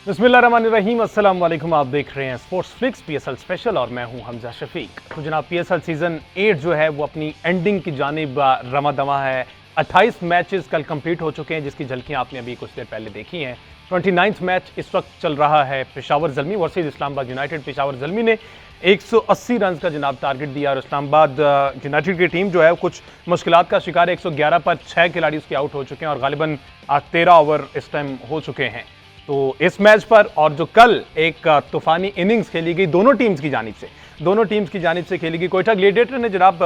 बिस्मिल्लाहिर्रहमानिर्रहीम, अस्सलाम वालेकुम। आप देख रहे हैं स्पोर्ट्स फ्लिक्स पीएसएल स्पेशल और मैं हूं हमजा शफीक। तो जनाब पीएसएल सीजन 8 जो है वो अपनी एंडिंग की जानिब रमा दमा है। 28 मैचेस कल कंप्लीट हो चुके हैं जिसकी झलकियां आपने अभी कुछ देर पहले देखी हैं। 29वां मैच इस वक्त चल रहा है पेशावर ज़ल्मी वर्सेस इस्लामाबाद यूनाइटेड। पेशावर ज़ल्मी ने 180 रन का जनाब टारगेट दिया और इस्लामाबाद यूनाइटेड की टीम जो है कुछ मुश्किलात का शिकार है। 111 पर 6 खिलाड़ी उसके आउट हो चुके हैं और गालिबन 13 ओवर इस टाइम हो चुके हैं। तो इस मैच पर और जो कल एक तूफानी इनिंग्स खेली गई दोनों टीम्स की जानिब से खेली गई। कोयटा ग्लेडिएटर ने जनाब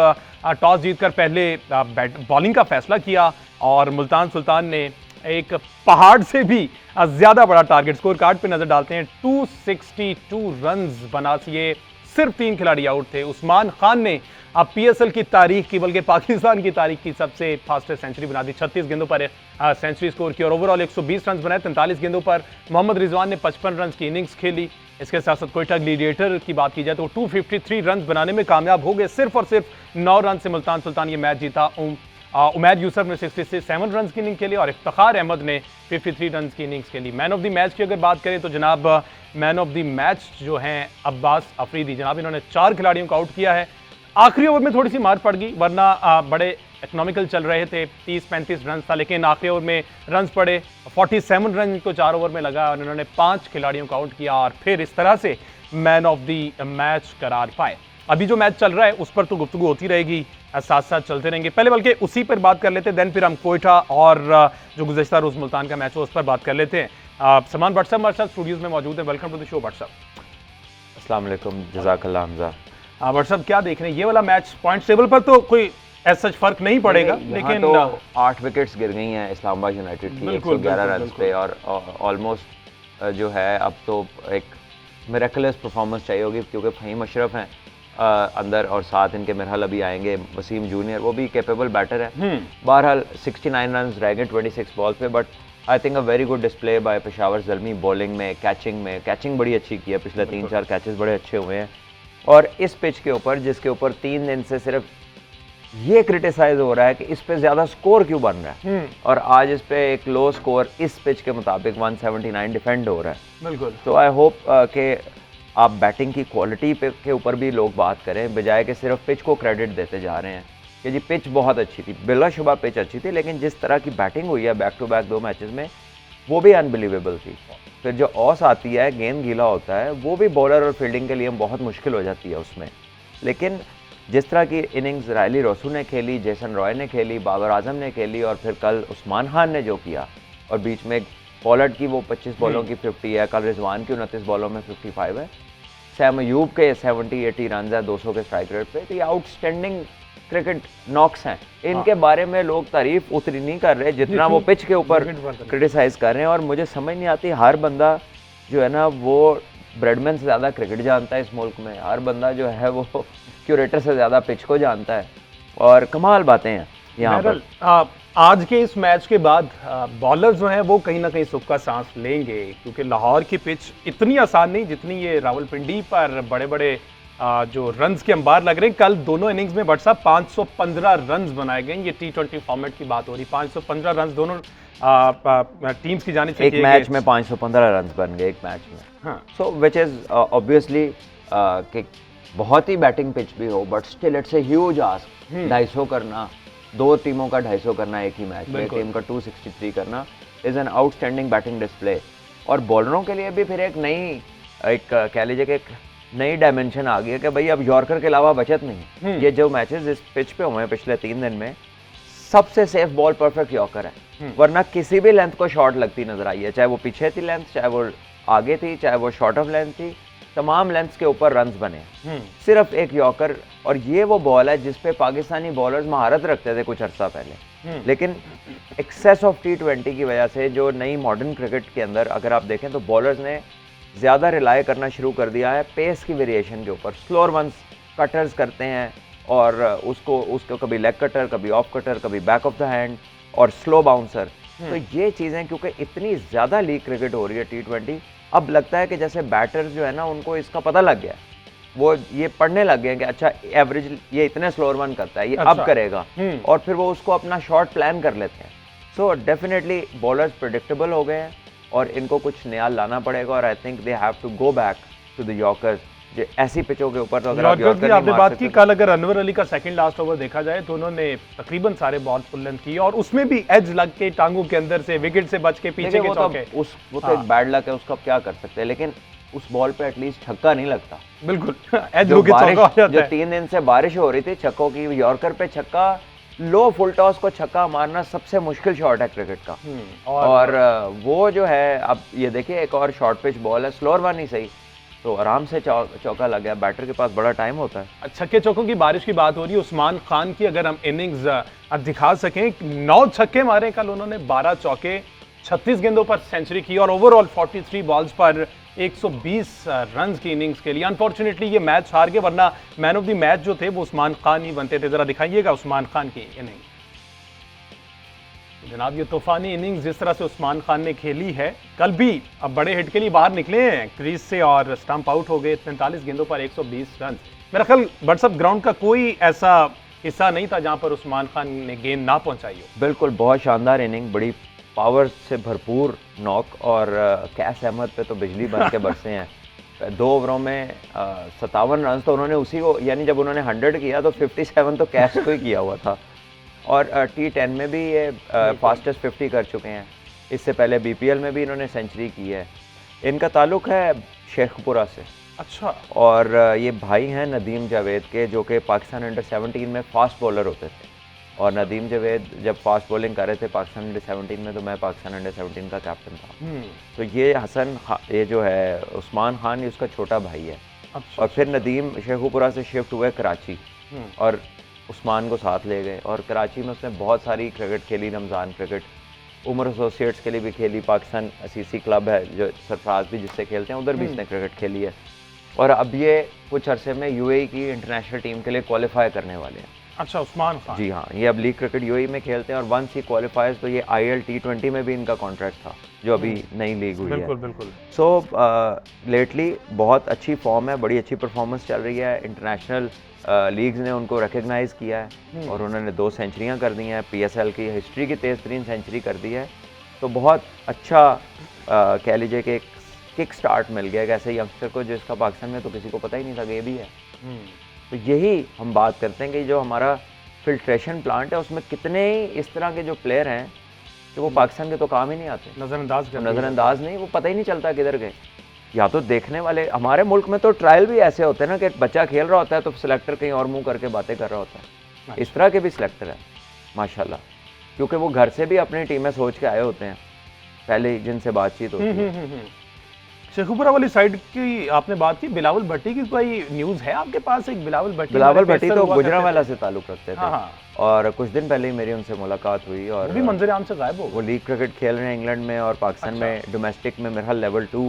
टॉस जीतकर पहले बॉलिंग का फैसला किया और मुल्तान सुल्तान ने एक पहाड़ से भी ज्यादा बड़ा टारगेट स्कोर कार्ड पे नजर डालते हैं 262 रन्स बना दिए। सिर्फ 3 खिलाड़ी आउट थे। उस्मान खान ने अब पीएसएल की तारीख की बल्कि पाकिस्तान की तारीख की सबसे फास्टेस्ट सेंचुरी बना दी। 36 गेंदों पर सेंचुरी स्कोर की और ओवरऑल 120 रन बनाए। 43 गेंदों पर मोहम्मद रिजवान ने 55 रन की इनिंग्स खेली। इसके साथ साथ कोयटा ग्लेडिएटर की बात की जाए तो 253 रन बनाने में कामयाब हो गए। सिर्फ और सिर्फ 9 रन से मुल्तान सुल्तान ये मैच जीता। उमैद यूसुफ ने 67 रन की इनिंग खेली और इफ्तिखार अहमद ने 53 रन की इनिंग्स खेली। मैन ऑफ द मैच की अगर बात करें तो जनाब मैन ऑफ द मैच जो हैं अब्बास अफरीदी। जनाब इन्होंने 4 खिलाड़ियों को आउट किया है। आखिरी ओवर में थोड़ी सी मार पड़ गई वरना बड़े इकोनॉमिकल चल रहे थे। 30-35 रन था लेकिन आखिरी ओवर में रन पड़े। 47 रन को 4 ओवर में लगा और इन्होंने 5 खिलाड़ियों को आउट किया और फिर इस तरह से मैन ऑफ द मैच करार पाए। अभी जो मैच चल रहा है उस पर तो गुफ्तगू होती रहेगी, साथ साथ चलते रहेंगे। पहले बल्कि उसी पर बात कर लेते हैं, देन फिर हम कोयटा और जो गुज़श्ता रोज़ मुल्तान का मैच हो उस पर बात कर लेते हैं। सलमान भट्ट साहब हमारे साथ स्टूडियोज़ में मौजूद है। Welcome to the show Bhatt साहब। अस्सलाम वालेकुम, जज़ाकल्लाह हमजा। भट्ट साहब क्या देख रहे हैं ये वाला मैच? पॉइंट टेबल पर तो कोई ऐसा फर्क नहीं पड़ेगा लेकिन तो 8 विकेट्स गिर गई हैं इस्लामाबाद यूनाइटेड की 111 रन पे और ऑलमोस्ट जो है अब तो एक मिरेकलस परफॉर्मेंस चाहिए होगी क्योंकि फ़हीम अशरफ हैं अंदर और साथ इनके मेरहल अभी आएंगे वसीम जूनियर, वो भी कैपेबल बैटर है। बहरहाल 69 रन रह गए 26 बॉल पे, but I think a very good display bye Peshawar Zalmi. Bowling में कैचिंग बड़ी अच्छी की है। पिछले 3-4 कैचेस बड़े अच्छे हुए हैं और इस पिच के ऊपर जिसके ऊपर 3 दिन से सिर्फ ये क्रिटिसाइज हो रहा है कि इस पे ज़्यादा स्कोर क्यों बन रहा है और आज इस पे एक लो स्कोर इस पिच के मुताबिक 179 डिफेंड हो रहा है। बिल्कुल। तो आई होप कि आप बैटिंग की क्वालिटी पे के ऊपर भी लोग बात करें बजाय कि सिर्फ पिच को क्रेडिट देते जा रहे हैं कि जी पिच बहुत अच्छी थी। बिलाशुबा पिच अच्छी थी लेकिन जिस तरह की बैटिंग हुई है बैक टू बैक 2 मैचेस में वो भी अनबिलीवेबल थी। फिर जो ऑस आती है, गेंद गीला होता है, वो भी बॉलर और फील्डिंग के लिए बहुत मुश्किल हो जाती है उसमें। लेकिन जिस तरह की इनिंग्स रायली रोसू ने खेली, जेसन रॉय ने खेली, बाबर आजम ने खेली और फिर कल उस्मान खान ने जो किया और बीच में पॉलर्ड की वो 25 बॉलों की 50 है, कल रिजवान की 29 बॉलों में 55 है, सैम अयूब के 70-80 रन है 200 के स्ट्राइक रेट पे। तो ये आउटस्टैंडिंग क्रिकेट नॉक्स हैं। इनके बारे में लोग तारीफ उतनी नहीं कर रहे जितना वो पिच के ऊपर क्रिटिसाइज कर रहे हैं और मुझे समझ नहीं आती। हर बंदा जो है ना वो ब्रेडमैन से ज़्यादा क्रिकेट जानता है इस मुल्क में। हर बंदा जो है वो क्यूरेटर से ज़्यादा पिच को जानता है और कमाल बातें हैं यहाँ पर। आज के इस मैच के बाद बॉलर जो हैं वो कहीं ना कहीं सुख का सांस लेंगे क्योंकि लाहौर की पिच इतनी आसान नहीं जितनी ये रावलपिंडी पर बड़े बड़े जो रन्स के अंबार लग रहे हैं। कल दोनों इनिंग्स में भट्ट साहब 515 रन्स बनाए गए। ये T20 फॉर्मेट की बात हो रही। 515 रन्स दोनों टीम्स की जानिब से एक मैच में 515 रन्स बन गए एक मैच में। सो विच इज़ ऑब्वियसली कि बहुत ही बैटिंग पिच भी हो but still it's a huge ask. 250 करना, 2 टीमों का 250 करना एक ही मैच में, एक टीम का 263 करना is an outstanding batting display. और बॉलरों के लिए भी फिर एक कह लीजिए कि एक नई डायमेंशन आ गई है कि भाई अब यॉर्कर के अलावा बचत नहीं। ये जो मैचेस इस पिच पे हुए हैं पिछले 3 दिन में सबसे सेफ बॉल परफेक्ट यॉर्कर है। वरना किसी भी लेंथ को शॉट लगती नजर आई है, चाहे वो पीछे थी लेंथ, चाहे वो आगे थी, चाहे वो शॉर्ट ऑफ लेंथ थी, तमाम लेंथ्स के ऊपर रन्स बने। सिर्फ एक यॉर्कर और ये वो बॉल है जिसपे पाकिस्तानी बॉलर्स महारत रखते थे कुछ अर्सा पहले। लेकिन एक्सेस ऑफ T20 की वजह से जो नई मॉडर्न क्रिकेट के अंदर अगर आप देखें तो बॉलर्स ने ज़्यादा रिलाई करना शुरू कर दिया है पेस की वेरिएशन के ऊपर। स्लोअर वंस कटर्स करते हैं और उसको कभी लेग कटर, कभी ऑफ कटर, कभी बैक ऑफ द हैंड और स्लो बाउंसर। तो ये चीज़ें क्योंकि इतनी ज़्यादा लीग क्रिकेट हो रही है T20, अब लगता है कि जैसे बैटर्स जो है ना उनको इसका पता लग गया, वो ये पढ़ने लग गए कि अच्छा एवरेज ये इतने स्लोअर वन करता है, ये अब करेगा और फिर वो उसको अपना शॉट प्लान कर लेते हैं। सो डेफिनेटली बॉलर्स प्रेडिक्टेबल हो गए हैं और इनको कुछ नया लाना पड़ेगा और I think they have to go back to the yorkers. ऐसी पिचों के ऊपर तो अगर आप यॉर्कर की आपने बात की, कल अगर अनवर अली का सेकंड लास्ट ओवर देखा जाए तो उन्होंने तकरीबन सारे बॉल फुल लेंथ की और उसमें भी एज लग के टांगों के अंदर से विकेट से बच के पीछे के चौके। वो तो एक बैड लक है, उसका क्या कर सकते हैं, लेकिन उस बॉल पे एटलीस्ट छक्का नहीं लगता। बिल्कुल एज होके चौका हो जाता जो है। 3 दिन से बारिश हो रही थी छक्कों की, यॉर्कर पे छक्का, लो फुल टॉस को छक्का मारना सबसे मुश्किल शॉट है क्रिकेट का। और वो जो है, अब ये देखिए एक और शॉर्ट पिच बॉल है, स्लोअर वन ही सही, तो आराम से चौका लग गया। बैटर के पास बड़ा टाइम होता है। छक्के चौकों की बारिश की बात हो रही है, उस्मान खान की अगर हम इनिंग्स दिखा सकें, 9 छक्के मारे कल उन्होंने, 12 चौके, 36 गेंदों पर सेंचुरी की और ओवरऑल 43 बॉल्स पर 120 रन की इनिंग्स के लिए। अनफॉर्चुनेटली ये मैच हार गए, वरना मैन ऑफ द मैच जो थे वो उस्मान खान ही बनते थे। जरा दिखाइएगा उस्मान खान की इनिंग। जनाब ये तूफानी इनिंग्स जिस तरह से उस्मान खान ने खेली है, कल भी अब बड़े हिट के लिए बाहर निकले हैं क्रीज से और स्टंप आउट हो गए। 45 गेंदों पर 120 रन। मेरा ख्याल बर्ड्सअप ग्राउंड का कोई ऐसा हिस्सा नहीं था जहां पर उस्मान खान ने गेंद ना पहुंचाई हो। बिल्कुल, बहुत शानदार इनिंग, बड़ी पावर से भरपूर नॉक, और कैस अहमद पे तो बिजली बन के बरसे हैं। 2 ओवरों में 57 रन तो उन्होंने उसी को, यानी जब उन्होंने 100 किया तो 57 तो कैश को ही किया हुआ था। और T10 में भी ये फास्टेस्ट 50 कर चुके हैं। इससे पहले BPL में भी इन्होंने सेंचुरी की है। इनका ताल्लुक है शेखपुरा से। अच्छा। और ये भाई हैं नदीम जावेद के, जो कि पाकिस्तान अंडर 17 में फास्ट बॉलर होते थे। और नदीम जावेद जब फास्ट बॉलिंग कर रहे थे पाकिस्तान अंडर 17 में, तो मैं पाकिस्तान अंडर 17 का कैप्टन था। तो ये ये जो है उस्मान खान, ये उसका छोटा भाई है। अच्छा। और फिर नदीम शेखपुरा से शिफ्ट हुए कराची और उस्मान को साथ ले गए, और कराची में उसने बहुत सारी क्रिकेट खेली, रमज़ान क्रिकेट, उमर एसोसिएट्स के लिए भी खेली, पाकिस्तान CC क्लब है जो सरफराज भी जिससे खेलते हैं, उधर भी इसने क्रिकेट खेली है। और अब ये कुछ अरसे में UAE की इंटरनेशनल टीम के लिए क्वालिफाई करने वाले हैं। अच्छा, उस्मान खान। जी हाँ, ये अब लीग क्रिकेट UAE में खेलते हैं और वंस ही क्वालिफाइज तो ये IL T20 में भी इनका कॉन्ट्रैक्ट था, जो अभी नई लीग हुई है। बिल्कुल बिल्कुल। सो लेटली बहुत अच्छी फॉर्म है, बड़ी अच्छी परफॉर्मेंस चल रही है। इंटरनेशनल लीग्स ने उनको रिकग्नाइज़ किया है और उन्होंने 2 सेंचुरियाँ कर दी हैं, PSL की हिस्ट्री की तेज़ तरीन सेंचुरी कर दी है। तो बहुत अच्छा कह लीजिए कि किक स्टार्ट मिल गया एक ऐसे यंगस्टर को, जो इसका पाकिस्तान में तो किसी को पता ही नहीं था कि ये भी है। तो यही हम बात करते हैं कि जो हमारा फिल्ट्रेशन प्लांट है उसमें कितने ही इस तरह के जो प्लेयर हैं कि वो पाकिस्तान के तो काम ही नहीं आते, नज़रअंदाज नहीं, वो पता ही नहीं चलता किधर गए। या तो देखने वाले, हमारे मुल्क में तो ट्रायल भी ऐसे होते हैं ना कि बच्चा खेल रहा होता है तो सिलेक्टर कहीं और मुंह करके बातें कर रहा होता है। इस तरह के भी सिलेक्टर है माशाल्लाह, क्योंकि वो घर से भी अपनी टीमें सोच के आए होते हैं पहले जिनसे बातचीत होती है। शेखपुरा वाली साइड की आपने बात की, बिलावल भट्टी की कोई न्यूज़ है आपके पास? एक बिलावल भट्टी तो गुजरांवाला से ताल्लुक रखते थे। हाँ। और कुछ दिन पहले ही मेरी उनसे मुलाकात हुई और वो भी मंजर आम से गायब हो गए। वो लीग क्रिकेट खेल रहे हैं इंग्लैंड में और पाकिस्तान में डोमेस्टिक में मेरे लेवल 2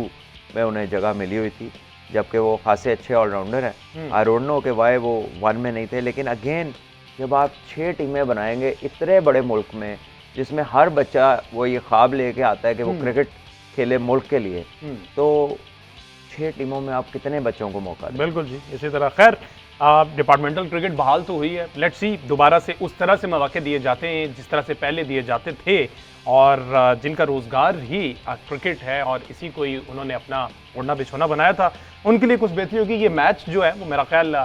में उन्हें जगह मिली हुई थी, जबकि वो खासे अच्छे ऑलराउंडर हैं। आई डोंट नो कि वाई वो 1 में नहीं थे, लेकिन अगेन जब आप 6 टीमें बनाएंगे इतने बड़े मुल्क में, जिसमें हर बच्चा वो ये ख्वाब लेके आता है कि वो क्रिकेट खेले मुल्क के लिए, तो 6 टीमों में आप कितने बच्चों को मौका दें? बिल्कुल जी। इसी तरह खैर डिपार्टमेंटल क्रिकेट बहाल तो हुई है, लेट्स सी दोबारा से उस तरह से मौके दिए जाते हैं जिस तरह से पहले दिए जाते थे, और जिनका रोज़गार ही क्रिकेट है और इसी को ही उन्होंने अपना ओढ़ना बिछोना बनाया था, उनके लिए कुछ बेहतरी होगी। ये मैच जो है वो मेरा ख्याल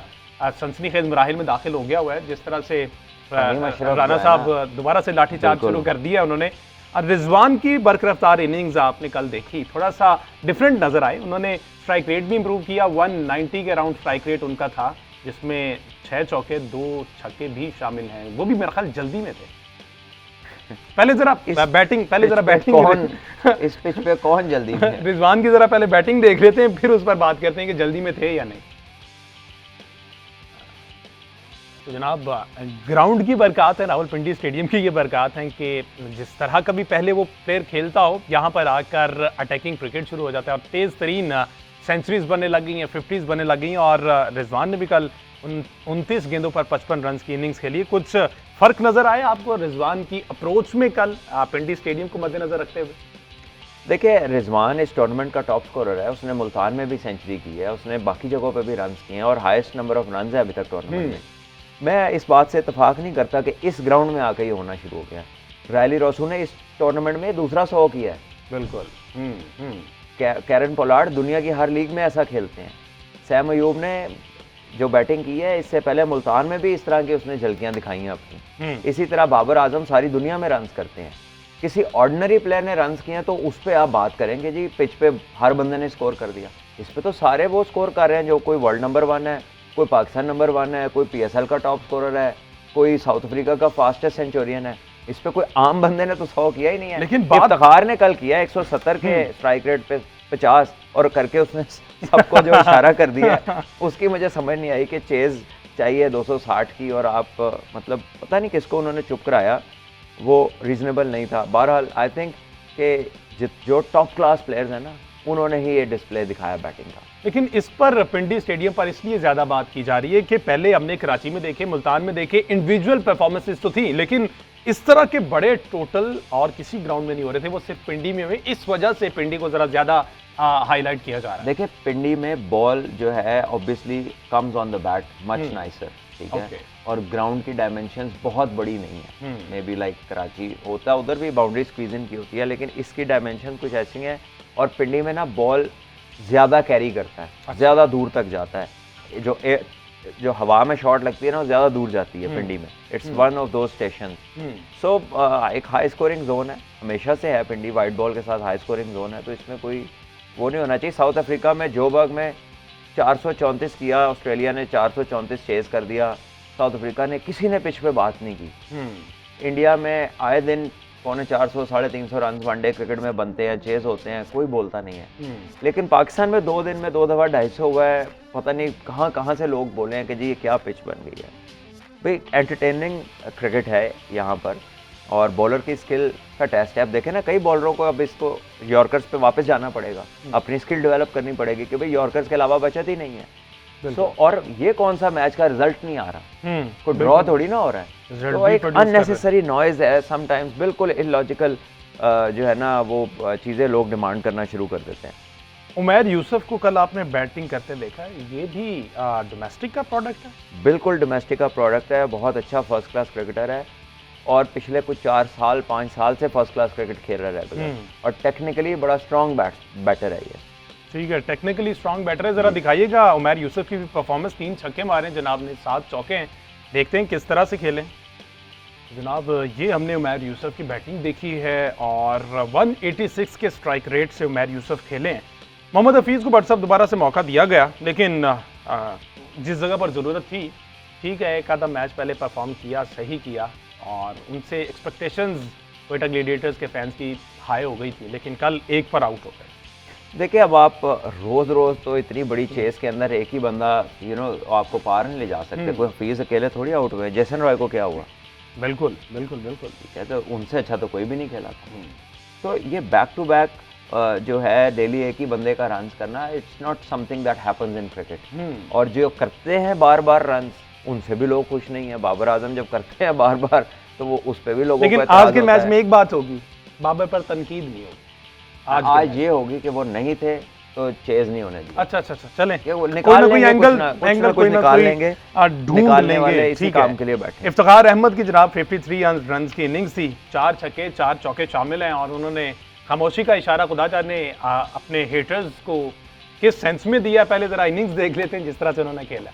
सनसनीखेज मराहिल में दाखिल हो गया हुआ है, जिस तरह से राना साहब दोबारा से लाठीचार्ज शुरू कर दिया उन्होंने। रिजवान की बरकरार इनिंग्स आपने कल देखी, थोड़ा सा डिफरेंट नजर आए। उन्होंने स्ट्राइक रेट भी इंप्रूव किया, 190 के अराउंड स्ट्राइक रेट उनका था, जिसमें 6 चौके 2 छक्के भी शामिल हैं, वो भी मेरे ख्याल जल्दी में थे। पहले जरा बैटिंग इस पिच पे कौन जल्दी में? रिजवान की जरा पहले बैटिंग देख लेते हैं, फिर उस पर बात करते हैं कि जल्दी में थे या नहीं। तो जनाब ग्राउंड की बरकत है, रावलपिंडी स्टेडियम की ये बरकत है कि जिस तरह का भी पहले वो प्लेयर खेलता हो, यहाँ पर आकर अटैकिंग क्रिकेट शुरू हो जाता है और तेज़ तरीन सेंचुरीज बनने लग गई हैं, 50s बनने लग गई हैं। और रिजवान ने भी कल 29 गेंदों पर 55 रन की इनिंग्स खेली। कुछ फ़र्क नज़र आया आपको रिजवान की अप्रोच में कल पिंडी स्टेडियम को मद्देनज़र रखते हुए? देखिए, रिजवान इस टूर्नामेंट का टॉप स्कोरर है, उसने मुल्तान में भी सेंचुरी की है, उसने बाकी जगहों पर भी रन किए हैं और हाईएस्ट नंबर ऑफ रन है अभी तक टूर्नामेंट में। मैं इस बात से इत्तेफाक नहीं करता कि इस ग्राउंड में आकर ये होना शुरू हो गया। रायली रोसू ने इस टूर्नामेंट में दूसरा 100 किया है बिल्कुल। कैरन पोलार्ड दुनिया की हर लीग में ऐसा खेलते हैं। सैम अयूब ने जो बैटिंग की है, इससे पहले मुल्तान में भी इस तरह की उसने झलकियां दिखाई हैं अपनी। इसी तरह बाबर आजम सारी दुनिया में रन्स करते हैं। किसी ऑर्डिनरी प्लेयर ने रन्स किए हैं तो उस पर आप बात करेंगे जी पिच पे हर बंदे ने स्कोर कर दिया। इस पे तो सारे वो स्कोर कर रहे हैं, जो कोई वर्ल्ड नंबर 1 है, कोई पाकिस्तान नंबर 1 है, कोई PSL का टॉप स्कोरर है, कोई साउथ अफ्रीका का फास्टेस्ट सेंचुरियन है। इस पे कोई आम बंदे ने तो 100 किया ही नहीं है। लेकिन इफ्तिखार ने कल किया 170 के स्ट्राइक रेट पे 50 और करके उसने सबको जो इशारा कर दिया, उसकी मुझे समझ नहीं आई कि चेज चाहिए 260 की और आप मतलब पता नहीं किसको उन्होंने चुप कराया, वो रीजनेबल नहीं था। बहरहाल आई थिंक कि जो टॉप क्लास प्लेयर्स हैं ना, उन्होंने ही ये डिस्प्ले दिखाया बैटिंग का। लेकिन इस पर पिंडी स्टेडियम पर इसलिए ज्यादा बात की जा रही है कि पहले हमने कराची में देखे, मुल्तान में देखे, इंडिविजुअल परफॉर्मेंसेस तो थी, लेकिन इस तरह के बड़े टोटल और किसी ग्राउंड में नहीं हो रहे थे, वो सिर्फ पिंडी में हुए। इस वजह से पिंडी को जरा ज्यादा हाईलाइट किया जा रहा है। देखिए पिंडी में बॉल जो है obviously comes on the bat much nicer, ठीक है, और ग्राउंड की डायमेंशंस बहुत बड़ी नहीं है। मे बी लाइक कराची होता, उधर भी बाउंड्री स्क्वीजिंग की होती है, लेकिन इसकी डायमेंशन कुछ ऐसी हैं। और पिंडी में ना बॉल ज़्यादा कैरी करता है, ज़्यादा दूर तक जाता है। जो हवा में शॉट लगती है ना, वो ज़्यादा दूर जाती है पिंडी में। इट्स वन ऑफ दो स्टेशन। सो एक हाई स्कोरिंग जोन है, हमेशा से है पिंडी, वाइट बॉल के साथ हाई स्कोरिंग जोन है, तो इसमें कोई वो नहीं होना चाहिए। साउथ अफ्रीका में जोबर्ग में 434 किया, ऑस्ट्रेलिया ने 434 चेज कर दिया, साउथ अफ्रीका ने किसी ने पिच पे बात नहीं की। इंडिया में आए दिन 450 350 रन वनडे क्रिकेट में बनते हैं, चेज होते हैं, कोई बोलता नहीं है। लेकिन पाकिस्तान में 2 दिन में 2 दफ़ा 250 हुआ है। पता नहीं कहाँ से लोग बोले हैं कि जी ये क्या पिच बन गई है। भाई एंटरटेनिंग क्रिकेट है यहाँ पर, और बॉलर की स्किल का टेस्ट है। आप देखें ना, कई बॉलरों को अब इसको यॉर्कर्स पे वापस जाना पड़ेगा, अपनी स्किल डेवलप करनी पड़ेगी कि भाई यॉर्कर्स के अलावा बचत ही नहीं है। और ये कौन सा मैच का रिजल्ट नहीं आ रहा, कोई ड्रॉ थोड़ी ना हो रहा है, तो एक अननेसेसरी नॉइज है समटाइम्स, बिल्कुल इलॉजिकल जो है ना वो चीज़ें लोग डिमांड करना शुरू कर देते हैं। उमैर यूसुफ को कल आपने बैटिंग करते देखा, ये भी डोमेस्टिक का प्रोडक्ट है? बिल्कुल डोमेस्टिक का प्रोडक्ट है, बहुत अच्छा फर्स्ट क्लास क्रिकेटर है, और पिछले कुछ 4 साल 5 साल से फर्स्ट क्लास क्रिकेट खेल रहा है, और टेक्निकली बड़ा स्ट्रॉन्ग बैटर है ये। ठीक है, टेक्निकली स्ट्रॉन्ग बैटर है। जरा दिखाइएगा उमैर यूसुफ की भी परफॉर्मेंस। 3 छक्के मारे जनाब ने, 7 चौके हैं, देखते हैं किस तरह से खेलें जनाब। ये हमने उमैर यूसुफ की बैटिंग देखी है, और 186 के स्ट्राइक रेट से उमैर यूसुफ खेले हैं। मोहम्मद हफीज़ को व्हाट्सअप दोबारा से मौका दिया गया, लेकिन जिस जगह पर ज़रूरत थी, ठीक है, एक आधा मैच पहले परफॉर्म किया, सही किया, और उनसे एक्सपेक्टेशंस क्वेटा ग्लेडिएटर्स के फैंस की हाई हो गई थी, लेकिन कल एक पर आउट हो गए। देखिए अब आप रोज़ रोज़ तो इतनी बड़ी चेस के अंदर एक ही बंदा आपको पार नहीं ले जा सकते। कोई हफीज़ अकेले थोड़ी आउट हुए, जेसन रॉय को क्या हुआ? बिल्कुल बिल्कुल बिल्कुल, ठीक है, तो उनसे अच्छा तो कोई भी नहीं खेला था। तो ये बैक टू बैक जो है डेली एक ही बंदे का रन करना, it's not something that happens in cricket. और जो करते हैं बार बार रन, उनसे भी लोग खुश नहीं है। बाबर आजम जब करते हैं बार बार, तो वो उस पर भी लोगों को लेकिन आज के मैच में एक बात होगी, बाबर पर तनकीद नहीं होगी। आज ये होगी कि वो नहीं थे तो चेज नहीं होने दी। अच्छा, चलें, वो निकाल लेंगे, एंगल कोई निकाल लेंगे, ढूंढ लेंगे, इसी काम के लिए बैठे। इफ्तिखार अहमद की जनाब 53 रन की इनिंग्स थी, 4 छक्के 4 चौके शामिल हैं, और उन्होंने खामोशी का इशारा खुदा जाने अपने हेटर्स को किस सेंस में दिया। पहले जरा इनिंग्स देख लेते हैं जिस तरह से उन्होंने खेला।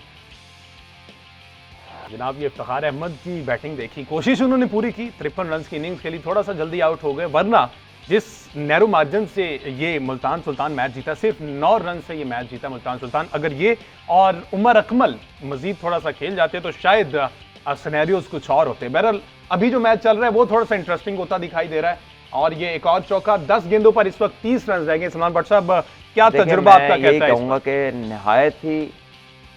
जनाब ये इफ्तिखार अहमद की बैटिंग देखी, कोशिश उन्होंने पूरी की, 53 रन की इनिंग्स खेली, थोड़ा सा जल्दी आउट हो गए, वरना जिस नैरो मार्जिन से ये मुल्तान सुल्तान मैच जीता, सिर्फ 9 रन से ये मैच जीता मुल्तान सुल्तान। अगर ये और उमर अकमल मजीद थोड़ा सा खेल जाते तो शायद सिनेरियोज कुछ और होते। बहरहाल अभी जो मैच चल रहा है वो थोड़ा सा इंटरेस्टिंग होता दिखाई दे रहा है, और ये एक और चौका, 10 गेंदों पर इस वक्त 30 रन रह गए। सलमान भट्ट साहब, क्या तजुर्बा आपका कहता है? कहूँगा कि निहायत ही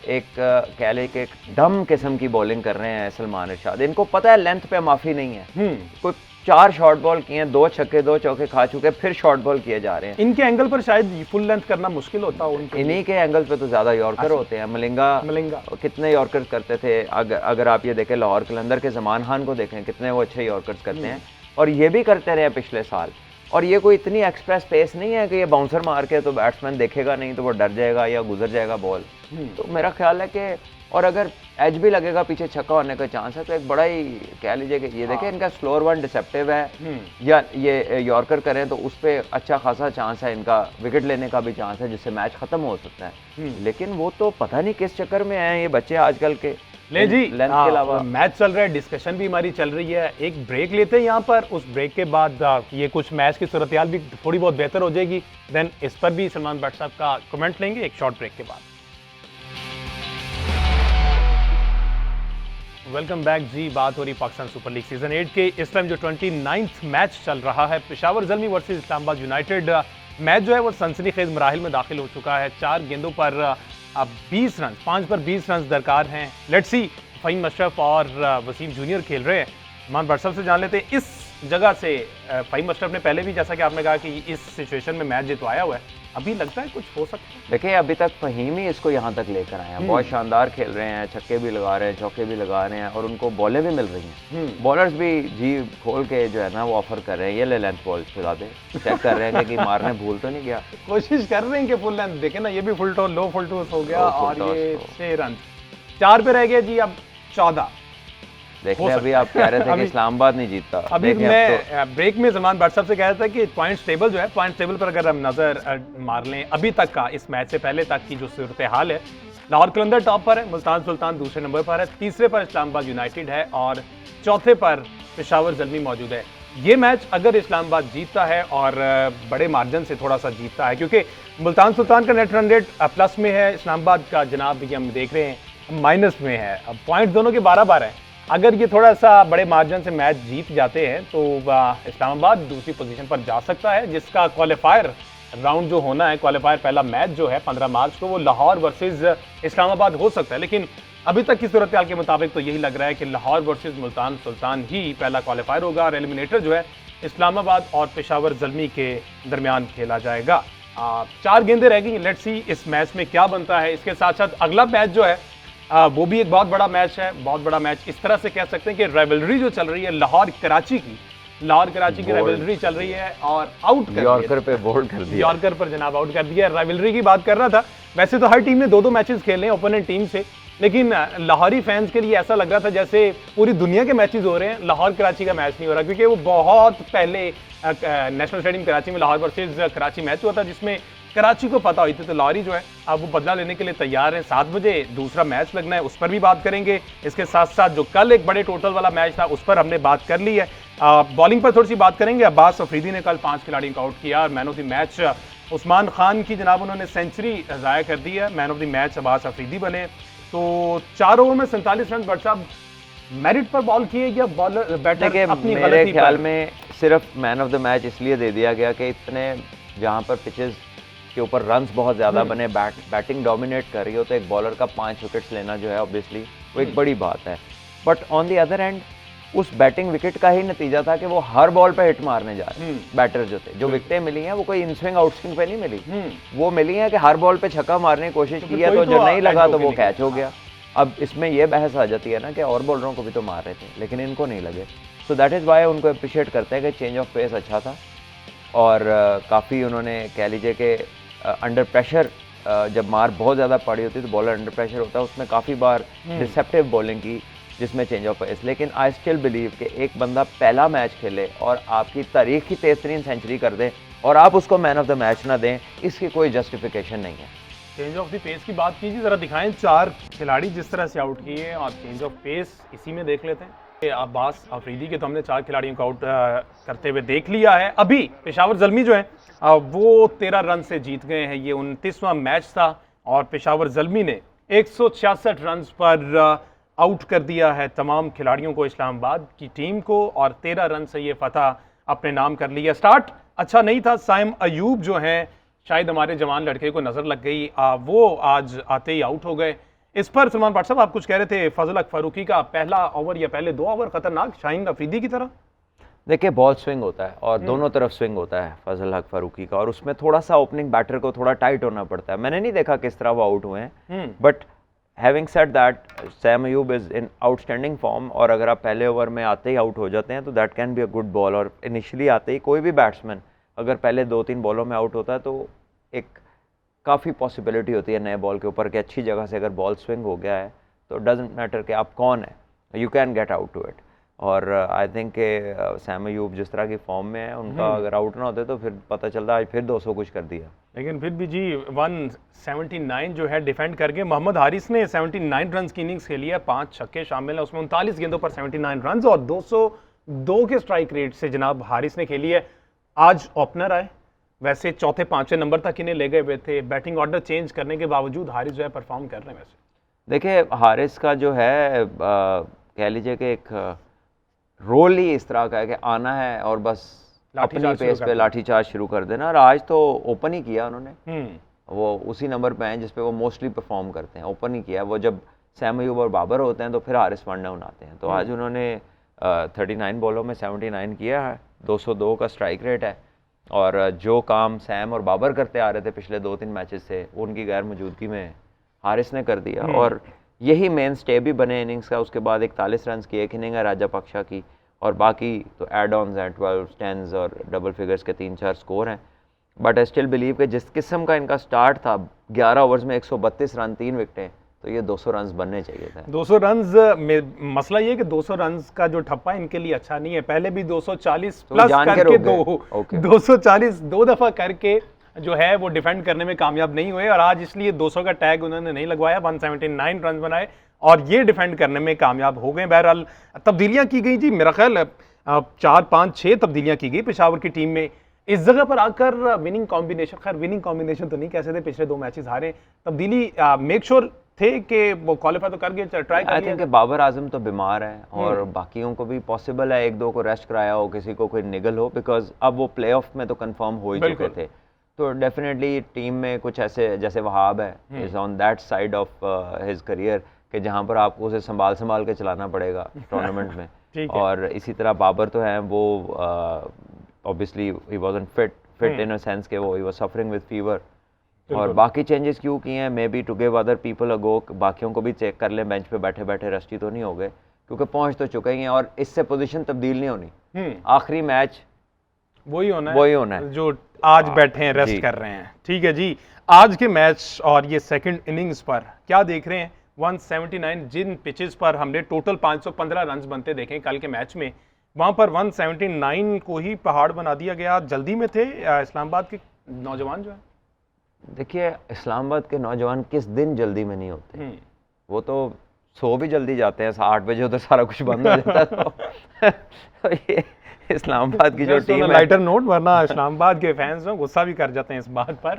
एक कह ले कि एक डम किस्म की बॉलिंग कर रहे हैं सलमान इरशाद। इनको पता है लेंथ पे माफी नहीं है। कोई 4 शॉर्ट बॉल किए, 2 छक्के 2 चौके खा चुके, फिर शॉर्ट बॉल किए जा रहे हैं। इनके एंगल पर शायद फुल लेंथ करना मुश्किल होता हो, इन्हीं के एंगल पे तो ज्यादा यॉर्कर होते हैं। मलिंगा कितने यॉर्कर करते थे, अगर आप ये देखें लाहौर कलंदर के जमान खान को देखें, कितने वो अच्छे यॉर्कर्स करते हैं, और ये भी करते रहे पिछले साल। और ये कोई इतनी एक्सप्रेस पेस नहीं है कि ये बाउंसर मार के तो बैट्समैन देखेगा नहीं तो वो डर जाएगा या गुजर जाएगा बॉल। तो मेरा ख्याल है कि और अगर एज भी लगेगा पीछे छक्का होने का चांस है तो एक बड़ा ही कह लीजिए कि ये देखें इनका स्लोअर वन डिसेप्टिव है या ये यॉर्कर करें तो उस पर अच्छा खासा चांस है, इनका विकेट लेने का भी चांस है जिससे मैच खत्म हो सकता है। लेकिन वो तो पता नहीं किस चक्कर में हैं ये बच्चे आजकल के। ले जी, लेंथ के अलावा मैच चल रहा है, डिस्कशन भी हमारी चल रही है, एक ब्रेक लेते हैं यहाँ पर। उस ब्रेक के बाद ये कुछ मैच की सूरत हाल भी थोड़ी बहुत बेहतर हो जाएगी, देन इस पर भी सलमान भट्ट साहब का कमेंट लेंगे एक शॉर्ट ब्रेक के बाद। वेलकम बैक जी। बात हो रही पाकिस्तान सुपर लीग सीजन 8 के। इस टाइम जो 29th मैच चल रहा है Peshawar Zalmi versus Islamabad United, match जो है वो सनसनीखेज मराहिल में दाखिल हो चुका है। 4 गेंदों पर अब 20 रन, 5 पर 20 रन दरकार हैं। लेट्स सी, फ़हीम अशरफ और वसीम जूनियर खेल रहे हैं। सलमान भट्ट साहब से जान लेते हैं इस जगह से। फ़हीम अशरफ ने पहले भी जैसा कि आपने कहा कि इस सिचुएशन में मैच जितवाया हुआ है, अभी लगता है कुछ हो सकता है। देखिए अभी तक फ़हीम ही इसको यहाँ तक लेकर आए हैं, बहुत शानदार खेल रहे हैं, छक्के भी लगा रहे हैं, चौके भी लगा रहे हैं और उनको बॉलें भी मिल रही हैं। बॉलर्स भी जी खोल के जो है ना वो ऑफर कर रहे हैं, ये ले लेंथ बॉल खिला दे, चेक कर रहे हैं कि मारने भूल तो नहीं गया। कोशिश कर रहे हैं कि फुल लेंथ देखें ना, ये भी फुल टॉस लो फुल टॉस हो गया और ये 6 रन 4 पे रह गए जी। अब 14 देख ले, अभी आप कह रहे थे कि इस्लामाबाद नहीं जीतता। अभी मैं ब्रेक में सलमान भट्ट साहब से कह रहा था कि पॉइंट्स टेबल जो है, पॉइंट्स टेबल पर अगर हम नजर मार लें अभी तक का, इस मैच से पहले तक की जो सूरत हाल है, लाहौर कलंदर टॉप पर है, मुल्तान सुल्तान दूसरे नंबर पर है, तीसरे पर इस्लामाबाद यूनाइटेड है और चौथे पर पेशावर ज़ल्मी मौजूद है। ये मैच अगर इस्लामाबाद जीतता है और बड़े मार्जिन से थोड़ा सा जीतता है, क्योंकि मुल्तान सुल्तान का नेट रन रेट प्लस में है, इस्लामाबाद का जनाब भी हम देख रहे हैं माइनस में है। अब पॉइंट दोनों के 12-12 हैं। अगर ये थोड़ा सा बड़े मार्जिन से मैच जीत जाते हैं तो इस्लामाबाद दूसरी पोजीशन पर जा सकता है, जिसका क्वालिफायर राउंड जो होना है, क्वालिफायर पहला मैच जो है 15 मार्च को, वो लाहौर वर्सेस इस्लामाबाद हो सकता है। लेकिन अभी तक की सूरत हाल के मुताबिक तो यही लग रहा है कि लाहौर वर्सेस मुल्तान सुल्तान ही पहला क्वालिफायर होगा और एलिमिनेटर जो है इस्लामाबाद और पेशावर ज़ल्मी के दरमियान खेला जाएगा। 4 गेंदें रह गई, लेट्स सी इस मैच में क्या बनता है। इसके साथ साथ अगला मैच जो है वो भी एक बहुत बड़ा मैच है, बहुत बड़ा मैच। इस तरह से कह सकते हैं कि राइवलरी जो चल रही है लाहौर कराची की राइवलरी चल रही है और आउट कर यॉर्कर पे बोल्ड कर दिया, यॉर्कर पर जनाब आउट कर दिया। राइवलरी की बात कर रहा था, वैसे तो हर टीम ने 2-2 मैचेस खेले हैं ओपोनेंट टीम से, लेकिन लाहौरी फैंस के लिए ऐसा लग रहा था जैसे पूरी दुनिया के मैचेस हो रहे हैं, लाहौर कराची का मैच नहीं हो रहा, क्योंकि वो बहुत पहले नेशनल स्टेडियम कराची में लाहौर वर्सेस कराची मैच हुआ था जिसमें कराची को पता हुई थी। तो लाहौरी जो है अब वो बदला लेने के लिए तैयार है। 7 बजे दूसरा मैच लगना है, उस पर भी बात करेंगे। इसके साथ साथ जो कल एक बड़े टोटल वाला मैच था उस पर हमने बात कर ली है। बॉलिंग पर थोड़ी सी बात करेंगे। अब्बास अफरीदी ने कल 5 खिलाड़ियों को आउट किया और man of the match Usman Khan की जनाब उन्होंने सेंचुरी ज़ाया कर दी है। Man of the match Abbas Afridi बने। तो 4 ओवर में 47 रन भट्ट साहब मेरिट पर बॉल किए या बॉलर बैटर अपनी मेरे ख्याल में सिर्फ मैन ऑफ द मैच इसलिए दे दिया गया कि इतने जहाँ पर पिचेस के ऊपर रन्स बहुत ज़्यादा बने, बैटिंग डोमिनेट कर रही हो, तो एक बॉलर का 5 विकेट्स लेना जो है ऑब्वियसली वो एक बड़ी बात है। But on the other and उस बैटिंग विकेट का ही नतीजा था कि वो हर बॉल पे हिट मारने जा रहे हैं। बैटर जो थे, जो विकेटें मिली हैं वो कोई इन स्विंग आउट स्विंग पे नहीं मिली, वो मिली है कि हर बॉल पे छक्का मारने की कोशिश की है, तो जो नहीं लगा तो वो कैच हो गया। अब इसमें ये बहस आ जाती है ना कि और बॉलरों को भी तो मार रहे थे लेकिन इनको नहीं लगे। सो दैट इज़ वाई उनको अप्रिशिएट करते हैं कि चेंज ऑफ पेस अच्छा था और काफ़ी उन्होंने कह लीजिए कि अंडर प्रेशर जब मार बहुत ज़्यादा पड़ी होती है तो बॉलर अंडर प्रेशर होता है, उसमें काफ़ी बार डिसेप्टिव बॉलिंग की जिसमें चेंज ऑफ पेस। लेकिन आई स्टिल बिलीव कि एक बंदा पहला मैच खेले और आपकी तारीख की तेज़ तरीन सेंचुरी कर दे और आप उसको मैन ऑफ द मैच ना दें, इसकी कोई जस्टिफिकेशन नहीं है। चेंज ऑफ द पेस की बात कीजिए, ज़रा दिखाएं 4 खिलाड़ी जिस तरह से आउट किए और चेंज ऑफ पेस इसी में देख लेते हैं। अब्बास अफरीदी के तो हमने 4 खिलाड़ियों को आउट करते हुए देख लिया है। अभी पेशावर ज़ल्मी जो है वो 13 रन से जीत गए हैं। ये 29वां मैच था और पेशावर ज़ल्मी ने 166 रन पर आउट कर दिया है तमाम खिलाड़ियों को, इस्लामाबाद की टीम को, और 13 रन से ये फतह अपने नाम कर लिया। स्टार्ट अच्छा नहीं था, साइम अयूब जो हैं शायद हमारे जवान लड़के को नज़र लग गई, वो आज आते ही आउट हो गए। इस पर सलमान भट्ट साहब आप कुछ कह रहे थे, फजल हक फारूकी का पहला ओवर या पहले 2 ओवर खतरनाक शाहीन अफरीदी की तरह। देखिए बॉल स्विंग होता है और दोनों तरफ स्विंग होता है फजल हक फारूकी का, और उसमें थोड़ा सा ओपनिंग बैटर को थोड़ा टाइट होना पड़ता है। मैंने नहीं देखा किस तरह वो आउट हुए हैं, but having said that Sam Ayub is in outstanding form, और अगर आप पहले ओवर में आते ही आउट हो जाते हैं तो that can be a good ball. और इनिशियली आते ही कोई भी बैट्समैन अगर पहले 2-3 बॉलों में आउट होता है तो एक काफ़ी पॉसिबिलिटी होती है नए बॉल के ऊपर कि अच्छी जगह से अगर बॉल स्विंग हो गया है तो डजेंट मैटर कि आप कौन है, you can get out to it. और आई थिंक कि सैम अयूब जिस तरह की फॉर्म में है, उनका अगर आउट ना होते तो फिर पता चलता आज फिर 200 कुछ कर दिया। लेकिन फिर भी जी 179 जो है डिफेंड करके मोहम्मद हारिस ने 79 रन की इनिंग्स खेली है, 5 छक्के शामिल है उसमें, 39 गेंदों पर 79 रन और 202 के स्ट्राइक रेट से जनाब हारिस ने खेली है। आज ओपनर आए, वैसे चौथे पांचवें नंबर तक इन्हें ले गए हुए थे, बैटिंग ऑर्डर चेंज करने के बावजूद हारिस जो है परफॉर्म कर रहे हैं। वैसे देखिए हारिस का जो है कह लीजिए कि एक रोल ही इस तरह का है कि आना है और बस अपनी पेस पे लाठी चार्ज शुरू कर देना। और आज तो ओपन ही किया उन्होंने, वो उसी नंबर पे हैं जिस पे वो मोस्टली परफॉर्म करते हैं, ओपन ही किया। वो जब सैम अयूब और बाबर होते हैं तो फिर हारिस वन डाउन आते हैं। तो आज उन्होंने 39 बॉलों में 79 किया है, 202 का स्ट्राइक रेट है। और जो काम सैम और बाबर करते आ रहे थे पिछले 2-3 मैचेस से, उनकी गैर मौजूदगी में हारिस ने कर दिया। और यही मेन स्टे भी बने इनिंग्स का। उसके बाद 41 रन की एक इनिंग है राजापक्षा की, और बाकी तो एड ऑन्स हैं, 12, 10s और डबल फिगर्स के 3-4 स्कोर हैं। बट आई स्टिल बिलीव कि जिस किस्म का इनका स्टार्ट था, 11 ओवर्स में 132 रन, 3 विकेटें, तो ये 200 रन बनने चाहिए थे। 200 रन में मसला ये कि 200 रन का जो ठप्पा इनके लिए अच्छा नहीं है। पहले भी 240 प्लस करके 240 2 दफा करके जो है वो डिफेंड करने में कामयाब नहीं हुए, और आज इसलिए 200 का टैग उन्होंने नहीं लगवाया, 179 रन बनाए और ये डिफेंड करने में कामयाब हो गए। बहरहाल तब्दीलियां की गई जी, मेरा ख्याल 4, 5, 6 तब्दीलियां की गई पेशावर की टीम में। इस जगह पर आकर विनिंग कॉम्बिनेशन, खैर विनिंग कॉम्बिनेशन तो नहीं कह सकते, पिछले 2 मैचेस हारे, तब्दीली मेक श्योर थे कि वो क्वालिफाई तो कर गए, ट्राई कर लिया। आई थिंक बाबर आजम तो बीमार है और बाकियों को भी पॉसिबल है 1-2 को रेस्ट कराया हो, किसी को कोई निगल हो, बिकॉज अब वो प्लेऑफ में तो कंफर्म हो ही चुके थे। तो डेफिनेटली टीम में कुछ ऐसे, जैसे वहाब है, is on that side of his career कि जहाँ पर आपको उसे संभाल के चलाना पड़ेगा टूर्नामेंट में। और इसी तरह बाबर तो है, वो obviously he wasn't fit in a sense कि वो he was suffering with fever. और बाकी चेंजेस क्यों किए हैं, maybe to give other people a go, बाकियों को भी चेक कर लें, बेंच पे बैठे बैठे रस्टी तो नहीं हो गए, क्योंकि पहुंच तो चुके ही हैं और इससे पोजीशन तब्दील नहीं होनी। आखिरी मैच वही होना है जो आज बैठे हैं, रेस्ट कर रहे हैं। ठीक है जी, आज के मैच और ये सेकंड इनिंग्स पर क्या देख रहे हैं? 179 जिन पिचेस पर हमने टोटल 515 रन बनते देखे कल के मैच में, वहां पर 179 को ही पहाड़ बना दिया गया। जल्दी में थे इस्लामाबाद के नौजवान जो है। देखिए, इस्लामाबाद के नौजवान किस दिन जल्दी में नहीं होते, वो तो सो भी जल्दी जाते हैं, 8 बजे उधर सारा कुछ बंद हो जाता है। तो ये इस्लामाबाद की जो टीम है, लाइटर नोट, वरना इस्लामाबाद के फैंस गुस्सा भी कर जाते हैं इस बात पर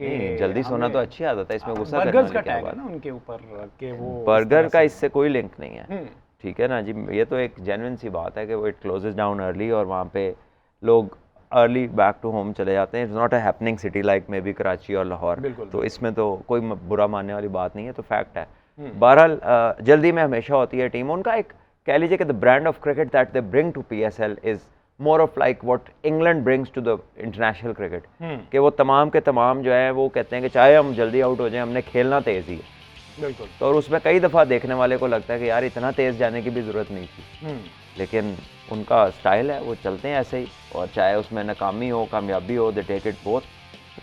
कि जल्दी सोना तो अच्छी आदत है, इसमें गुस्सा करने वाली क्या बात है ना उनके ऊपर कि वो बर्गर का इससे कोई लिंक नहीं है। ठीक है ना जी, ये तो एक जेन्युइन सी बात है कि वो इट क्लोजेस डाउन अर्ली और वहाँ पे लोग अर्ली बैक टू होम चले जाते हैं। It's not a happening city like may be Karachi और लाहौर, तो इसमें तो कोई बुरा मानने वाली बात नहीं है, तो फैक्ट है। बहरहाल जल्दी में हमेशा होती है टीम। उनका एक कह लीजिए कि the brand of cricket that they bring to PSL is more of like what England brings to the international cricket, कि वो तमाम के तमाम जो है वो कहते हैं कि चाहे हम जल्दी आउट हो जाए, हमने खेलना तेज़ ही है। बिल्कुल। तो और उसमें कई दफ़ा देखने वाले को लगता है कि यार इतना तेज़ जाने की भी ज़रूरत नहीं थी, लेकिन उनका स्टाइल है, वो चलते हैं ऐसे ही, और चाहे उसमें नाकामी हो कामयाबी हो, दे टेक इट बोथ।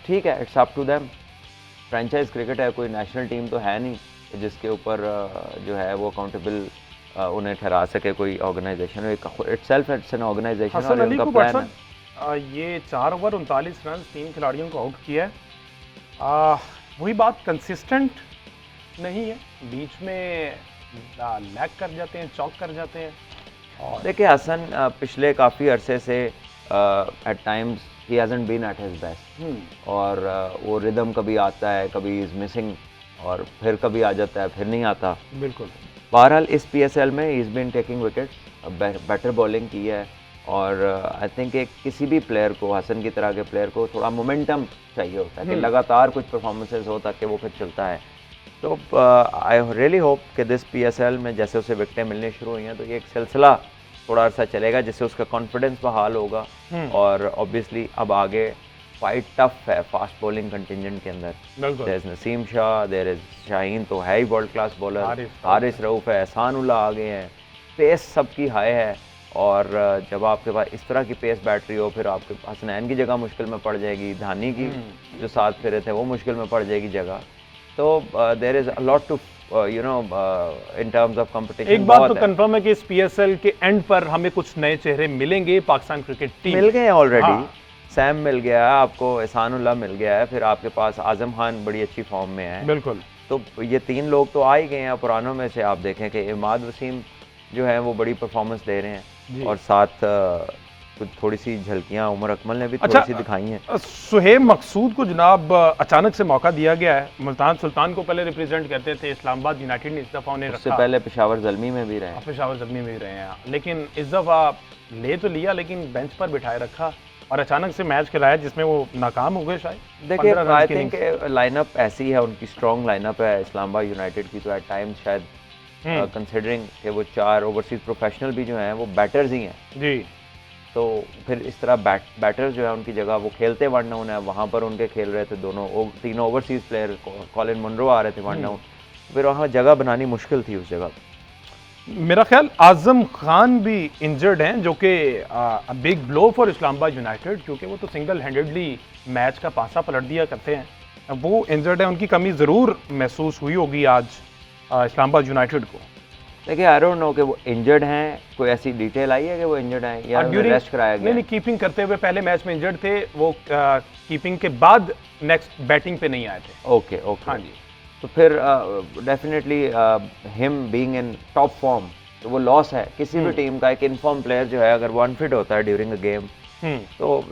ठीक है, it's up to them. Franchise cricket है, कोई नेशनल टीम तो है नहीं जिसके ऊपर जो है वो अकाउंटेबल उन्हें ठहरा सके कोई organisation. Itself it's an organisation और उनका प्लान है। ये 4 ओवर 39 रन 3 खिलाड़ियों को आउट किया है। वही बात, कंसिस्टेंट नहीं है, बीच में लैग कर जाते हैं, चौक कर जाते हैं। और देखिए हसन पिछले काफ़ी अरसे से एट टाइम्स ही hasn't been at his best, और वो रिदम कभी आता है, कभी इज मिसिंग, और फिर कभी आ जाता है, फिर नहीं आता। बिल्कुल। बहरहाल इस PSL में he is been taking wickets, better bowling की है, और आई थिंक किसी भी प्लेयर को, हसन की तरह के प्लेयर को थोड़ा मोमेंटम चाहिए होता है कि लगातार कुछ परफॉर्मेंसेज हो ताकि वो फिर चलता है। तो आई रियली होप कि दिस PSL में जैसे उसे विकेटें मिलने शुरू हुई हैं तो ये एक सिलसिला थोड़ा अर्सा चलेगा, जिससे उसका कॉन्फिडेंस बहाल होगा। और ऑब्वियसली अब आगे फाइट टफ है फास्ट बॉलिंग कंटिजेंट के अंदर। There is Naseem Shah, there is Shaheen तो है ही world class bowler, Haris Rauf है, एहसान उल्लाह आ गए हैं, पेस सबकी हाई है, और जब आपके पास इस तरह की पेस बैटरी हो, फिर आपके पास हसनैन की जगह मुश्किल में पड़ जाएगी, धानी की जो 7 फेरे थे वो मुश्किल में पड़ जाएगी जगह। तो there is a lot to you know in terms of competition. एक बात तो कंफर्म है कि इस पीएसएल के एंड पर हमें कुछ नए चेहरे मिलेंगे पाकिस्तान क्रिकेट टीम। मिल गए हैं ऑलरेडी। हाँ। सैम मिल गया है आपको, एहसानुल्लाह मिल गया है, फिर आपके पास आजम खान बड़ी अच्छी फॉर्म में है। बिल्कुल। तो ये 3 लोग तो आ ही गए हैं पुरानों में से। आप देखें कि इमाद वसीम जो है वो बड़ी परफॉर्मेंस दे रहे हैं, और साथ कुछ थोड़ी सी झलकियां उमर अकमल ने भी थोड़ी सी दिखाई हैं। सुहेब मकसूद को जनाब अचानक से मौका दिया गया है। मुल्तान सुल्तान को पहले रिप्रेजेंट करते थे, इस्लामाबाद यूनाइटेड ने इस दफ़ा उन्हें उससे पहले पेशावर ज़ल्मी में भी रहे, पेशावर ज़ल्मी में भी रहे हैं, लेकिन इस दफ़ा ले तो लिया लेकिन बेंच पर बिठाए रखा और अचानक से मैच खिलाया जिसमें वो नाकाम हो गए शायद। देखिए आई थिंक लाइनअप ऐसी है, उनकी स्ट्रॉन्ग लाइनअप है इस्लामाबाद यूनाइटेड की, तो एट टाइम्स शायद कंसिडरिंग कि वो 4 ओवरसीज प्रोफेशनल भी जो हैं वो बैटर्स ही हैं जी, तो फिर इस तरह बैटर्स जो है उनकी जगह वो खेलते वन डाउन है, वहाँ पर उनके खेल रहे थे तीनों ओवरसीज प्लेयर, कॉलिन मुनरो आ रहे थे वन डाउन, फिर वहाँ जगह बनानी मुश्किल थी उस जगह। मेरा ख्याल आजम खान भी इंजर्ड हैं, जो कि big blow for Islamabad United, क्योंकि वो तो सिंगल हैंडेडली मैच का पासा पलट दिया करते हैं। वो इंजर्ड है, उनकी कमी ज़रूर महसूस हुई होगी आज इस्लामाबाद यूनाइटेड को। देखिए आई डोंट नो कि वो इंजर्ड हैं, कोई ऐसी डिटेल आई है कि वो इंजर्ड हैं या रेस्ट कराया गया? नहीं, कीपिंग करते हुए पहले मैच में इंजर्ड थे वो, कीपिंग के बाद नेक्स्ट बैटिंग पे नहीं आए थे। ओके, हाँ जी। तो फिर definitely him being in top form तो वो लॉस है किसी भी टीम का। एक इनफॉर्म प्लेयर जो है अगर वो अनफिट होता है ड्यूरिंग द गेम तो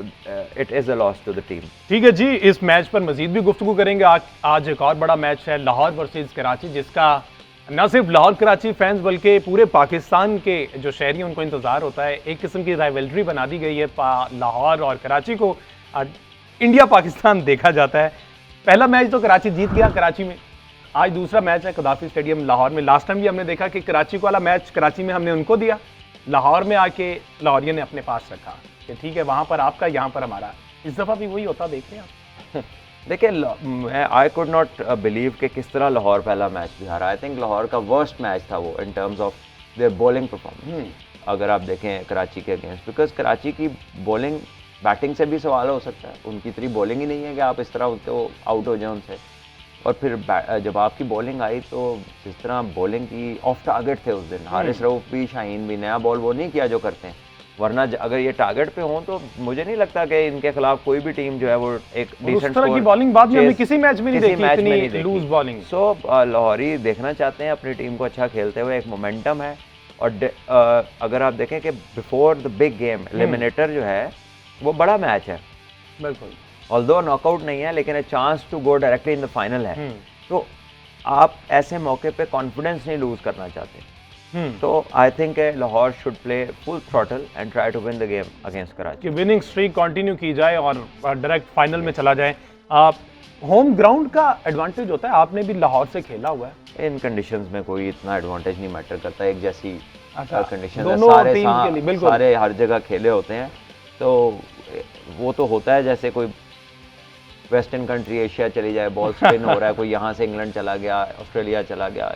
it is a loss to the team. ठीक है जी, इस मैच पर मजीद भी गुफ्तगू करेंगे। आज एक और बड़ा मैच है लाहौर वर्सेस कराची, जिसका न सिर्फ लाहौर कराची फैंस बल्कि पूरे पाकिस्तान के जो शहरी हैं उनको इंतज़ार होता है। एक किस्म की राइवलरी बना दी गई है लाहौर और कराची को, इंडिया पाकिस्तान देखा जाता है। पहला मैच तो कराची जीत गया कराची में, आज दूसरा मैच है कदाफी स्टेडियम लाहौर में। लास्ट टाइम भी हमने देखा कि कराची वाला मैच कराची में हमने उनको दिया, लाहौर में आके लाहौरियों ने अपने पास रखा कि ठीक है वहाँ पर आपका यहाँ पर हमारा। इस दफ़ा भी वही होता, देख रहे हैं आप। देखिए आई कुड नॉट बिलीव कि किस तरह लाहौर पहला मैच भी हारा। आई थिंक लाहौर का वर्स्ट मैच था वो इन terms of their bowling performance. अगर आप देखें कराची के अगेंस्ट, बिकॉज कराची की बॉलिंग बैटिंग से भी सवाल हो सकता है, उनकी इतनी बॉलिंग ही नहीं है कि आप इस तरह उनको आउट हो जाए उनसे। और फिर जब आपकी बॉलिंग आई तो जिस तरह बॉलिंग की ऑफ टारगेट थे उस दिन, हारिस रऊफ भी शाहीन भी, नया बॉल वो नहीं किया जो करते हैं, वरना अगर ये टारगेट पे हों तो मुझे नहीं लगता कि इनके खिलाफ कोई भी टीम जो है वो एक डिसेंट तरह की बॉलिंग बाद में हमने किसी मैच में नहीं देखी, इतनी लूज बॉलिंग। सो लाहौरी देखना चाहते हैं अपनी टीम को अच्छा खेलते हुए, एक मोमेंटम है। और अगर आप देखें कि before the big game eliminator जो है वो बड़ा मैच है, बिल्कुल, ऑल्दो नॉकआउट नहीं है लेकिन chance to go directly in the final है। तो आप ऐसे मौके पे कॉन्फिडेंस नहीं लूज करना चाहते। तो I think Lahore should play full throttle and try to win the game against Karachi, कि विनिंग स्ट्रीक कंटिन्यू की जाए और डायरेक्ट फाइनल में चला जाए। होम ग्राउंड का एडवांटेज होता है, आपने भी लाहौर से खेला हुआ है। इन कंडीशंस में कोई इतना एडवांटेज नहीं मैटर करता, एक जैसी कंडीशन है, सारे हर जगह खेले होते हैं। तो वो तो होता है जैसे कोई वेस्टर्न कंट्री एशिया चली जाए, बॉल स्पिन हो रहा है, कोई यहाँ से इंग्लैंड चला गया, ऑस्ट्रेलिया चला गया,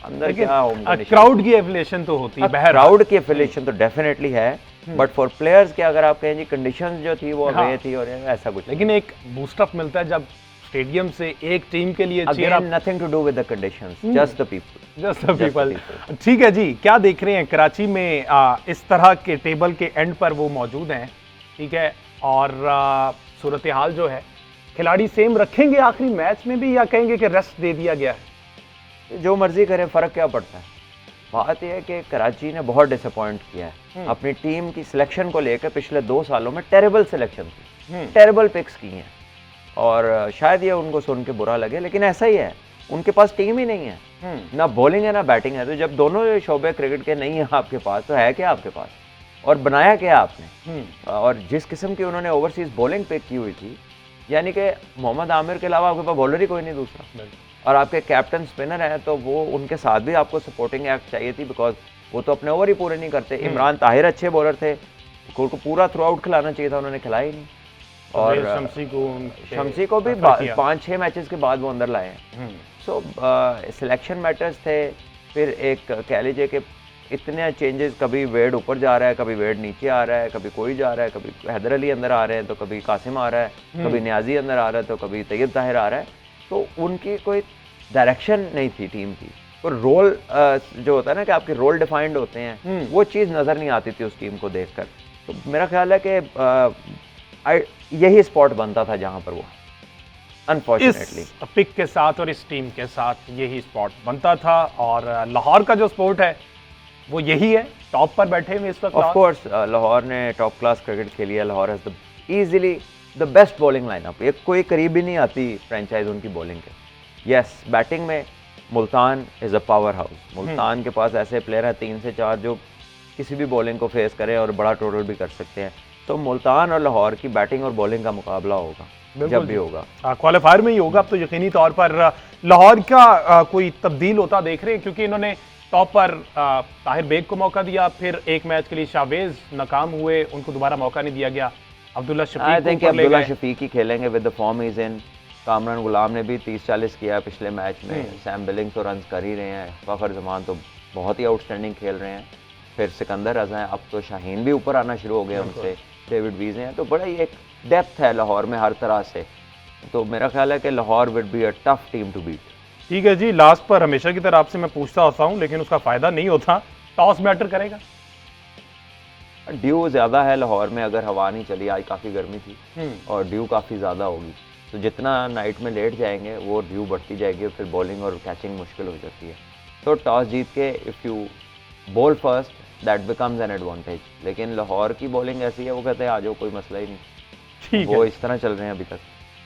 अंदर क्या क्राउड की एफिलिएशन तो होती है, क्राउड की एफिलिएशन तो डेफिनेटली है, बट फॉर प्लेयर्स के अगर आप कहें जी कंडीशंस जो थी वो अवे थी और ऐसा कुछ। लेकिन एक बूस्टअप मिलता है जब स्टेडियम से एक टीम के लिए cheer up. Nothing to do with the conditions, just the people. ठीक है जी, क्या देख रहे हैं कराची में इस तरह के टेबल के एंड पर वो मौजूद हैं, ठीक है, और सूरत हाल जो है खिलाड़ी सेम रखेंगे आखिरी मैच में भी या कहेंगे कि रेस्ट दे दिया गया है? जो मर्जी करें, फर्क क्या पड़ता है। बात यह है कि कराची ने बहुत डिसअपॉइंट किया है अपनी टीम की सिलेक्शन को लेकर। पिछले 2 सालों में टेरेबल सिलेक्शन थी, टेरेबल पिक्स की हैं, और शायद ये उनको सुन के बुरा लगे लेकिन ऐसा ही है, उनके पास टीम ही नहीं है, ना बॉलिंग है ना बैटिंग है। तो जब दोनों शोबे क्रिकेट के नहीं है आपके पास तो है क्या आपके पास, और बनाया क्या आपने? और जिस किस्म की उन्होंने ओवरसीज बॉलिंग पिक की हुई थी, यानी कि मोहम्मद आमिर के अलावा आपके पास बॉलर ही कोई नहीं दूसरा, और आपके कैप्टन स्पिनर हैं तो वो उनके साथ भी आपको सपोर्टिंग एक्ट चाहिए थी, बिकॉज वो तो अपने ओवर ही पूरे नहीं करते। इमरान ताहिर अच्छे बॉलर थे, उनको पूरा थ्रू आउट खिलाना चाहिए था, उन्होंने खिलाया ही नहीं। और शमसी को भी 5-6 मैचेस के बाद वो अंदर लाए हैं। सो सिलेक्शन मैटर्स थे। फिर एक कह लीजिए कि इतने चेंजेस, कभी वेड ऊपर जा रहा है, कभी वेड नीचे आ रहा है, कभी कोई जा रहा है, कभी हैदर अली अंदर आ रहे हैं तो कभी कासिम आ रहा है, कभी नियाजी अंदर आ रहा है तो कभी तैयब ताहिर आ रहा है। तो उनकी कोई डायरेक्शन नहीं थी टीम की, और रोल जो होता है ना कि आपके रोल डिफाइंड होते हैं, वो चीज़ नज़र नहीं आती थी उस टीम को देखकर। तो मेरा ख्याल है कि यही स्पॉट बनता था जहाँ पर वो, अनफॉर्चुनेटली इस पिक के साथ और इस टीम के साथ यही स्पॉट बनता था। और लाहौर का जो स्पोर्ट है वो यही है, टॉप पर बैठे हुए इस वक्त। ऑफ कोर्स लाहौर ने टॉप क्लास क्रिकेट खेली है। Lahore has the easily the best bowling lineup, एक कोई करीब ही नहीं आती फ्रेंचाइज उनकी बॉलिंग के। यस, बैटिंग में Multan is a power house. Multan के पास ऐसे प्लेयर हैं 3 से 4 जो किसी भी बॉलिंग को फेस करें और बड़ा टोटल भी कर सकते हैं। तो मुल्तान और लाहौर की बैटिंग और बॉलिंग का मुकाबला होगा जब भी होगा, क्वालिफायर में ही होगा। अब तो यकीनी तौर पर लाहौर का कोई तब्दील होता देख रहे हैं, क्योंकि इन्होंने टॉप पर ताहिर बेग को मौका दिया, फिर एक मैच के लिए शाहवेज नाकाम हुए, उनको दोबारा मौका नहीं दिया गया। अब्दुल्ला शफीक ही खेलेंगे with the form is in. Kamran Ghulam ने भी 30-40 किया पिछले मैच में। सैम बिलिंग्स तो रन कर ही रहे हैं। फखर जमान तो बहुत ही आउटस्टैंडिंग खेल रहे हैं। फिर सिकंदर रज़ा हैं, अब तो शाहीन भी ऊपर आना शुरू हो गया उनसे, डेविड वीज़ हैं। तो बड़ा ही एक डेप्थ है लाहौर में हर तरह से। तो मेरा ख्याल है कि Lahore would be a tough team to beat. ठीक है जी, लास्ट पर हमेशा की तरह आपसे मैं पूछता होता हूँ, लेकिन उसका फ़ायदा नहीं होता। टॉस मैटर करेगा? ड्यू ज़्यादा है लाहौर में, अगर हवा नहीं चली, आज काफ़ी गर्मी थी और ड्यू काफ़ी ज़्यादा होगी, तो जितना नाइट में लेट जाएंगे वो ड्यू बढ़ती जाएगी और फिर बॉलिंग और कैचिंग मुश्किल हो जाती है। तो टॉस जीत के if you ball first that becomes an advantage. लेकिन लाहौर की बॉलिंग ऐसी है, वो कहते हैं आ जाओ, कोई मसला ही नहीं। ठीक वो है, इस तरह चल रहे हैं अभी तक।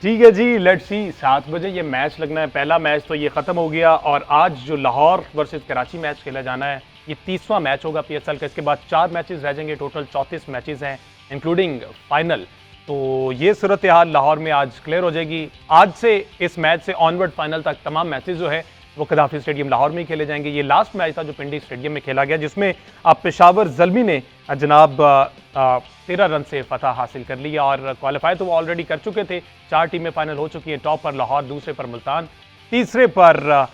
ठीक है जी, लेट्स सी। 7 बजे ये मैच लगना है। पहला मैच तो ये ख़त्म हो गया, और आज जो लाहौर वर्सेस कराची मैच खेला जाना है, ये 30वां मैच होगा PSL का। इसके बाद 4 मैचेस रह जाएंगे, टोटल 34 मैचेस हैं इंक्लूडिंग फाइनल। तो ये सूरत हाल लाहौर में आज क्लियर हो जाएगी। आज से इस मैच से ऑनवर्ड फाइनल तक तमाम मैचेस जो है वो कदाफी स्टेडियम लाहौर में ही खेले जाएंगे। ये लास्ट मैच था जो पिंडी स्टेडियम में खेला गया, जिसमें अब पेशावर ज़ल्मी ने जनाब 13 रन से फतह हासिल कर लिया, और क्वालिफाई तो वो ऑलरेडी कर चुके थे। 4 टीमें फाइनल हो चुकी हैं। टॉप पर लाहौर, दूसरे पर मुल्तान, तीसरे पर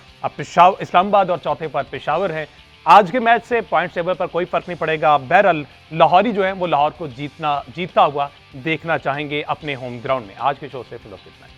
इस्लामाबाद और चौथे पर पेशावर है। आज के मैच से पॉइंट टेबल पर कोई फर्क नहीं पड़ेगा। बहरहाल लाहौरी जो है वो लाहौर को जीतता हुआ देखना चाहेंगे अपने होम ग्राउंड में। आज के शो से फिलहाल इतना है।